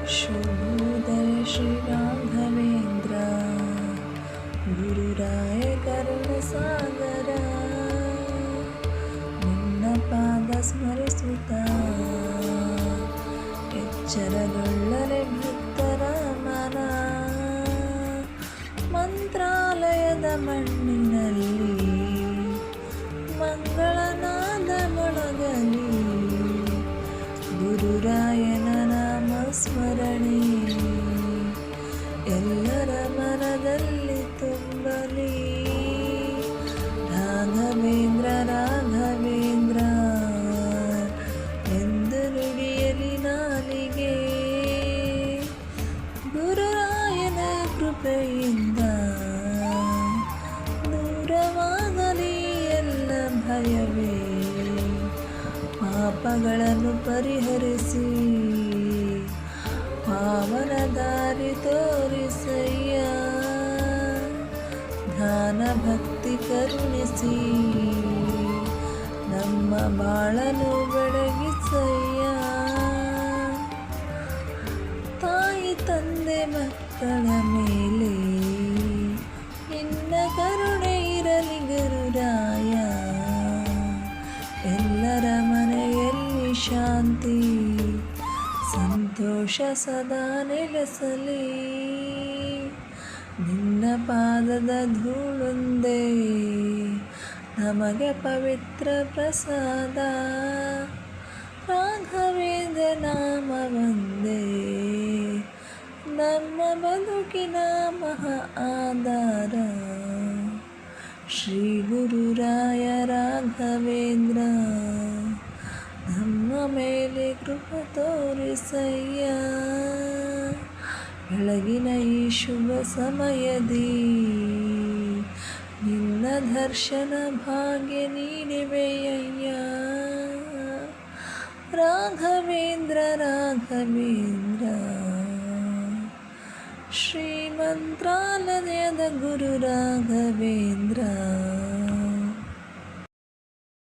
ಶುಭೋದಯ ಶ್ರೀ ರಾಘವೇಂದ್ರ ಗುರುರಾಯ ಕರುಣಸಾಗರ ನಿನ್ನ ಪಾದ ಸ್ಮರಿಸುತ್ತ ಎಚ್ಚರಗೊಳ್ಳರೆ ಭಕ್ತರ ಮನ ಮಂತ್ರಾಲಯದ ಮಣ್ಣಿನಲ್ಲಿ ಮಂಗಳನಾದ ಮೊಳಗಲಿ ಗುರುರಾಯನ ನಾಮ ಸ್ಮರಣೆ ಎಲ್ಲರ ಮನದಲ್ಲಿ ತುಂಬಲಿ. ರಾಘವೇಂದ್ರ ರಾಘವೇಂದ್ರ ಎಂದು ನುಡಿಯಲಿ ನಾಲಿಗೆ ಗುರುರಾಯನ ಕೃಪೆಯಿಂದ ದೂರವಾಗಲಿ ಎಲ್ಲ ಭಯವೇ ಪಾಪಗಳನ್ನು ಪರಿಹರಿಸಿ ಪಾವನ ದಾರಿ ತೋರಿಸಯ್ಯ ಧ್ಯಾನ ಭಕ್ತಿ ಕರುಣಿಸಿ ನಮ್ಮ ಬಾಳನು ಬೆಳಗಿಸಯ್ಯ. ತಾಯಿ ತಂದೆ ಮಕ್ಕಳ ಮೇಲೆ ನಿನ್ನ ಕರುಣೆ ಇರಲಿ ಗುರುರಾಯ ಎಲ್ಲರ ಮನೆಯಲ್ಲಿ ಶಾಂತಿ ಸಂತೋಷ ಸದಾ ನೆಲೆಸಲಿ. ನಿನ್ನ ಪಾದದ ಧೂಳೊಂದೇ ನಮಗೆ ಪವಿತ್ರ ಪ್ರಸಾದ ರಾಘವೇಂದ್ರ ನಾಮ ಒಂದೇ ನಮ್ಮ ಬದುಕಿನ ಮಹಾ ಆಧಾರ. ಶ್ರೀ ಗುರುರಾಯ ರಾಘವೇಂದ್ರ ನಮ್ಮ ಮೇಲೆ ಕೃಪೆ ತೋರಿಸಯ್ಯ. ಬೆಳಗಿನ ಈ ಶುಭ ಸಮಯದಿ ನಿನ್ನ ದರ್ಶನ ಭಾಗ್ಯ ನೀಡಿವೆಯಯ್ಯ. ರಾಘವೇಂದ್ರ ರಾಘವೇಂದ್ರ ಶ್ರೀ ಮಂತ್ರಾಲಯದ ಗುರು ರಾಘವೇಂದ್ರ